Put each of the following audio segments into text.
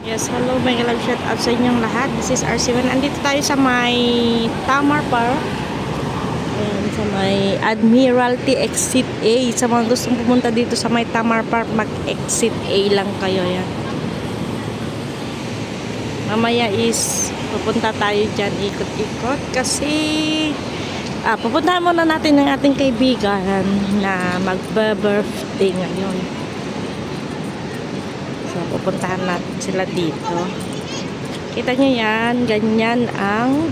Yes, hello, may love shout out sa inyong lahat. This is RC1. Andito tayo sa may Tamar Park. Ayan, sa may Admiralty Exit A. Sa mga gustong pumunta dito sa may Tamar Park, mag-exit A lang kayo. Yan. Mamaya is pupunta tayo dyan, ikot-ikot. Kasi pupuntahan muna natin ng ating kaibigan na magbe-birthday ngayon. So, pupuntahan natin sila dito. Kita nyo yan, ganyan ang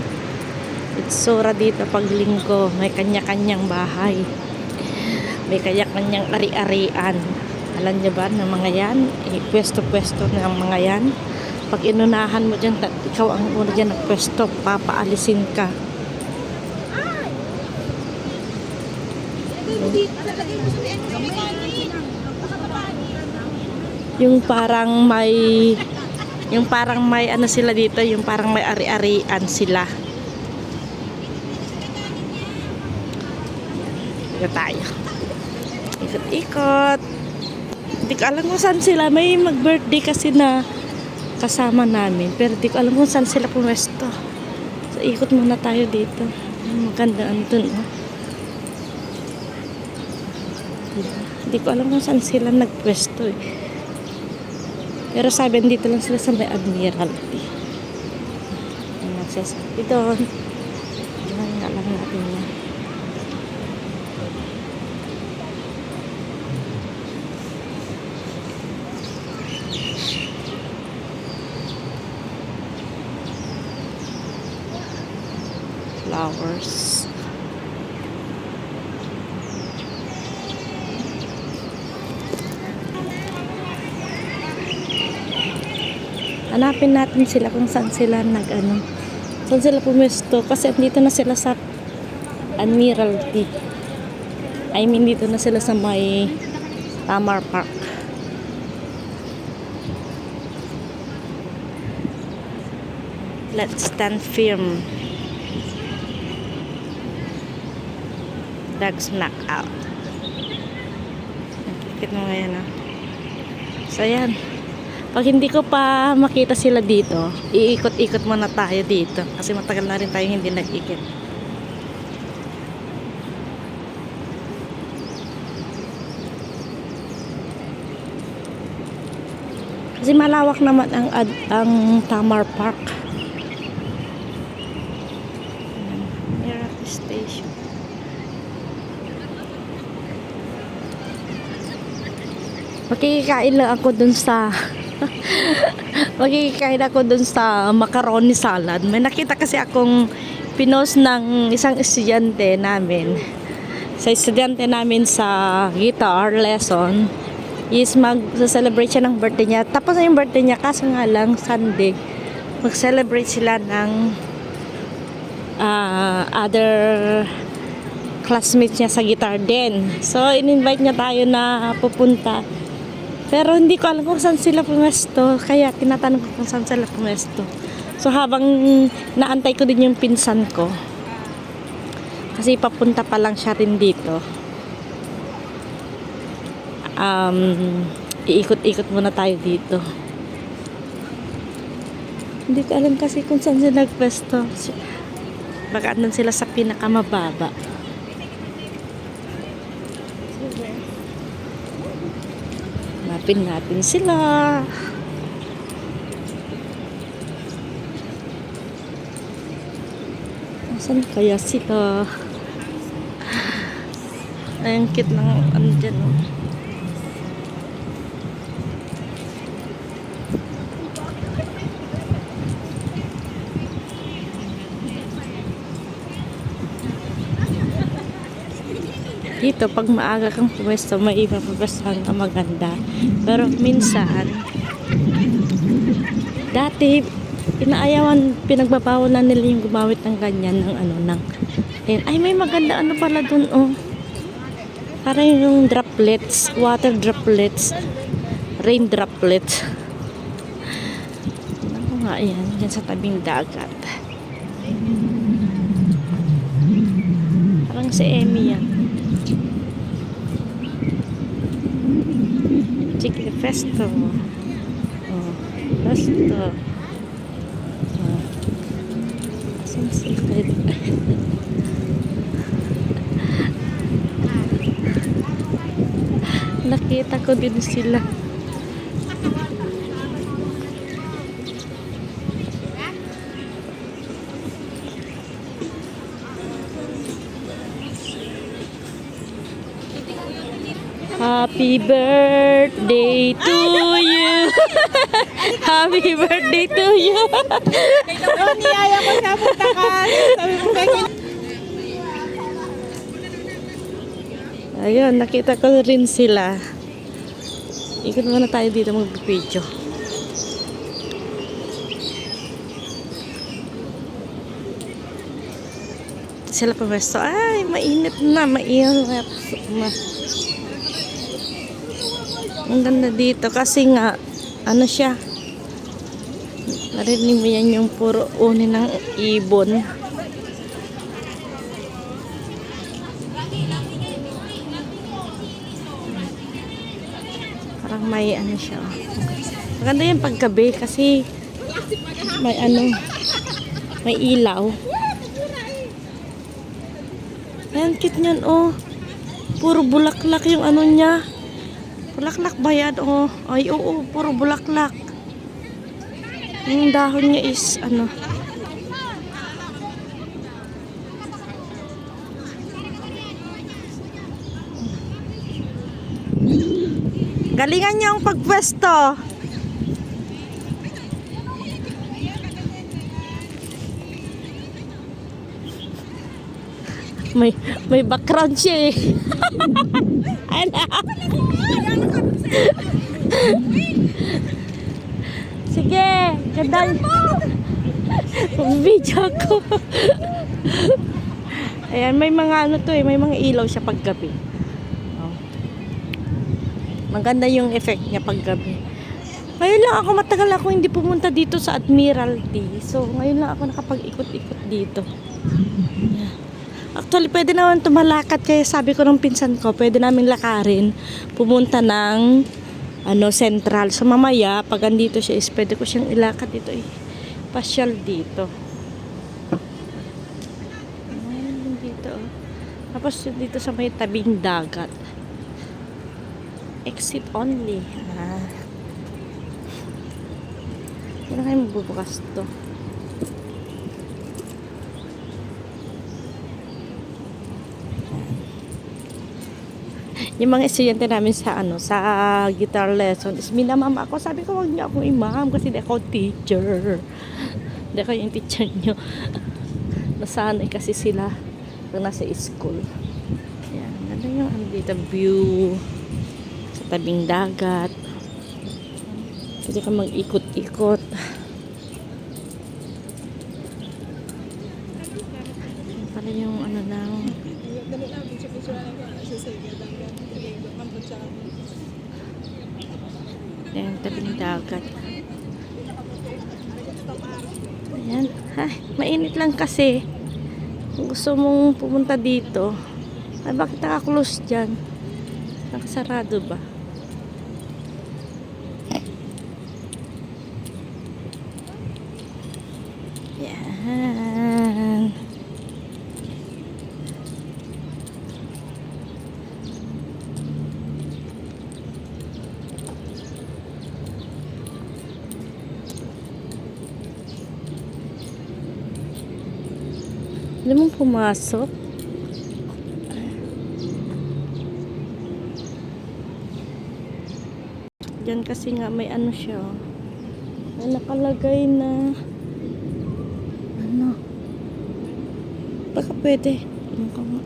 itsura dito pag linggo. May kanya-kanyang bahay. May kanya-kanyang ari-arian. Alam nyo ba ng mga yan? Pwesto-pwesto ng mga yan. Pag inunahan mo dyan, ikaw ang una dyan na pwesto, papaalisin ka. Yung parang may ano sila dito, yung parang may ari-arian sila. Ito tayo. Ikot-ikot. Hindi ko alam kung saan sila. May mag-birthday kasi na kasama namin. Pero hindi ko alam kung saan sila pumwesto. So, ikot muna tayo dito. Maganda ano dun, oh. Hindi ko alam kung saan sila nagpwesto, eh. Pero sabi, dito lang sila sa may Admiralty. Nagsasabi doon. Diyan nga lang natin yan. Flowers. Hanapin natin sila kung saan sila saan sila pumesto, kasi dito na sila sa Admiralty. I mean, dito na sila sa may Tamar Park. Let's stand firm. Dogs knock out. Nakikita mo ngayon, ah. So, ayan. Pag hindi ko pa makita sila dito, iikot-ikot muna tayo dito. Kasi matagal na rin tayo hindi nag-ikot. Kasi malawak naman ang Tamar Park. Admiralty Station. Makikikain lang ako dun sa magkikain ako dun sa macaroni salad. May nakita kasi akong pinost ng isang estudyante namin. Sa estudyante namin sa guitar lesson is mag-celebrate siya ng birthday niya. Tapos na yung birthday niya, kaso nga lang Sunday mag-celebrate sila ng other classmates niya sa guitar din. So in-invite niya tayo na pupunta. Pero hindi ko alam kung saan sila pumesto. Kaya tinatanong ko kung saan sila pumesto. So habang naantay ko din yung pinsan ko. Kasi papunta pa lang siya rin dito. Iikot-ikot muna tayo dito. Hindi ko alam kasi kung saan sila nagpwesto. Baka andun sila sa pinakamababa. Hanapin natin sila. Saan kaya sila? Ay, ang cute ng ano dyan, oh. Dito, pag maaga kang pwesto, may iba pwestohan ka maganda. Pero minsan, dati, inaayawan, pinagbabawal na nila yung gumamit ng ganyan, ay, may maganda ano pala dun, oh. Parang yung droplets, water droplets, rain droplets. Ano nga yan, yan sa tabing dagat. Parang si Emmy yan. Chicken Festo. Oh. Basta. Asan sila? Nakita ko din sila. Happy birthday to you. Happy birthday to you. Oh, niyaya ko siya punta ka. Sabi mo kayo. Ayun, nakita ko rin sila. Ikot muna tayo dito mag-video. Sila pumesto. Ay, mainit na. Mainit na. Ang ganda dito kasi nga, ano siya, narinig mo yan yung puro uni ng ibon. Parang may ano siya. Maganda yung paggabi kasi may ano, may ilaw. Ayan, cute nyan, oh. Puro bulaklak yung ano niya. Bulaklak ba yan? Oh. Ay, oo, puro bulaklak. Yung dahon niya is, ano. Galingan niyo ang pagpwesto. May background siya eh. Ano? Sige, ganda. Video ko. Ayan, may mga ano to eh, may mga ilaw siya paggabi. Oh. Maganda yung effect niya paggabi. Ngayon lang ako, matagal ako hindi pumunta dito sa Admiralty. So, ngayon lang ako nakapag-ikot-ikot dito. Yeah. Actually, pwede naman tumalakad. Kaya sabi ko ng pinsan ko, pwede namin lakarin. Pumunta ng Central. So, mamaya, pag andito siya is, pwede ko siyang ilakad dito. Pasyal dito. Ayun, dito. Tapos, dito sa may tabing dagat. Exit only. Hindi na kayo magbubukas to. Yung mga estudyante namin sa sa guitar lesson is minamama ako. Sabi ko, wag niyo akong imam kasi di ako teacher. Hindi ako yung teacher niyo. Nasanay kasi sila pag nasa school. Yan. Ano yung dito view sa tabing dagat. Pwede ka mag-ikot-ikot. Yan pala yung lang. Ayan, tabing dagat. Ayan. Ay, mainit lang kasi. Kung gusto mong pumunta dito, ay bakit naka-close dyan? Nakasarado ba? Ayan. Hindi mo pumasok. Diyan kasi nga may ano siya. May nakalagay na baka pwede. Ano ka nga.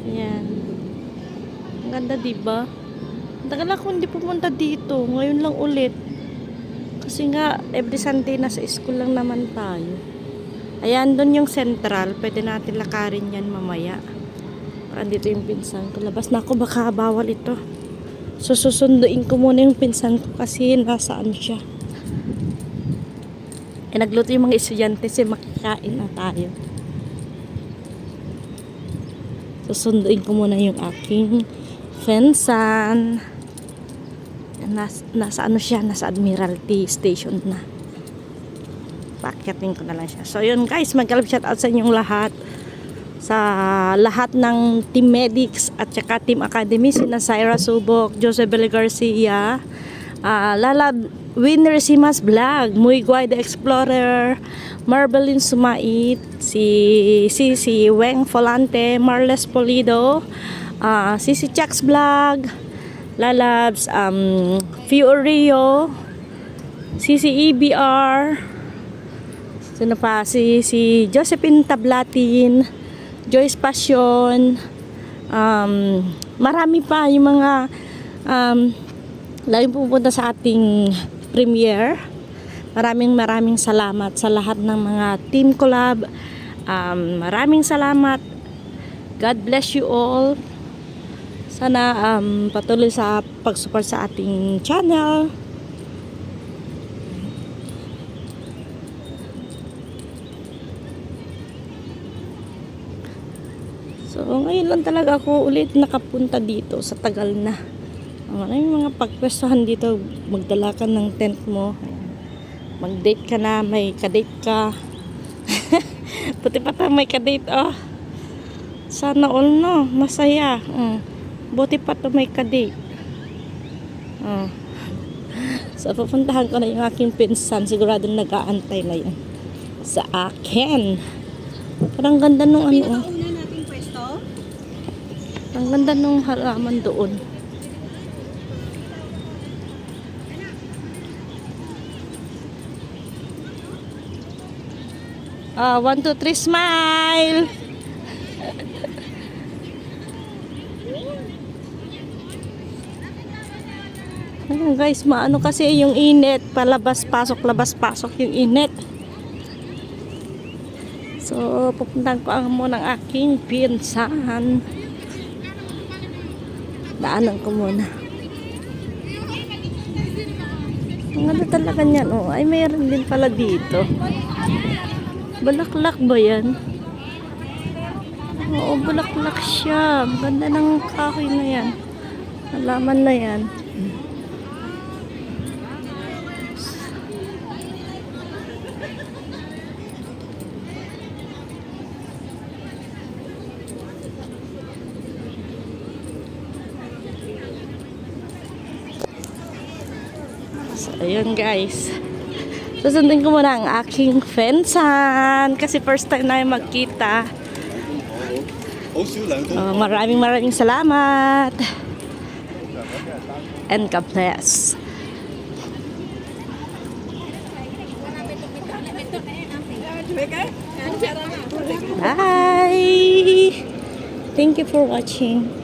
Ayan. Ang ganda diba? Tagal ako hindi pumunta dito. Ngayon lang ulit. Kasi nga, every Sunday nasa school lang naman tayo. Ayan, doon yung central. Pwede natin lakarin yan mamaya. Andito yung pinsan ko. Labas na ako, baka bawal ito. So, susunduin ko muna yung pinsan ko kasi nasaan siya. Nagluto yung mga estudyante kasi makikain na tayo. Susunduin ko muna yung aking fensan. Nasa ano siya, nasa Admiralty Station na. Paakyatin ko na lang siya. So yun guys, mag-love shout out sa inyong lahat. Sa lahat ng Team Medics at saka Team Academy, sina Syra Subok, Joseph Bele Garcia, Lalab Winner Simas Vlog, Muy Guay the Explorer, Marbelin Sumait, si Weng Folante, Marles Polido, si Chucks Vlog, Lalabs, Fiorio, si EBR, sino pa, si Josephine Tablatin, Joyce Passion, marami pa yung mga laging pupunta sa ating premiere. Maraming salamat sa lahat ng mga team collab. Maraming salamat. God bless you all. Sana patuloy sa pag-support sa ating channel. So ngayon lang talaga ako ulit nakapunta dito sa tagal na. Maraming mga pagpwestuhan dito, magdala ka ng tent mo, mag-date ka na, may kadate ka. Puti pa tayo may kadate, oh. Sana all, no, masaya. Buti pa to may kadate. So pupuntahan ko na yung aking pinsan, sigurado nag-aantay na yan sa akin. Parang ganda nung ano, oh. nating pwesto? Ang ganda nung halaman doon. 1, 2, 3, smile! Ayan guys, maano kasi yung init, palabas pasok yung init. So pupuntahan ko ang muna ng aking pinsan. Daanan ko muna. Ang ganda talaga niyan, oh. Ay mayroon din pala dito. Bulaklak ba yan? Oo, bulaklak siya. Ang ganda ng kahoy na yan. Halaman na yan. So, ayun guys. Susundin ko muna ang aking fensan kasi first time na magkita. Maraming salamat. And God bless. Bye. Thank you for watching.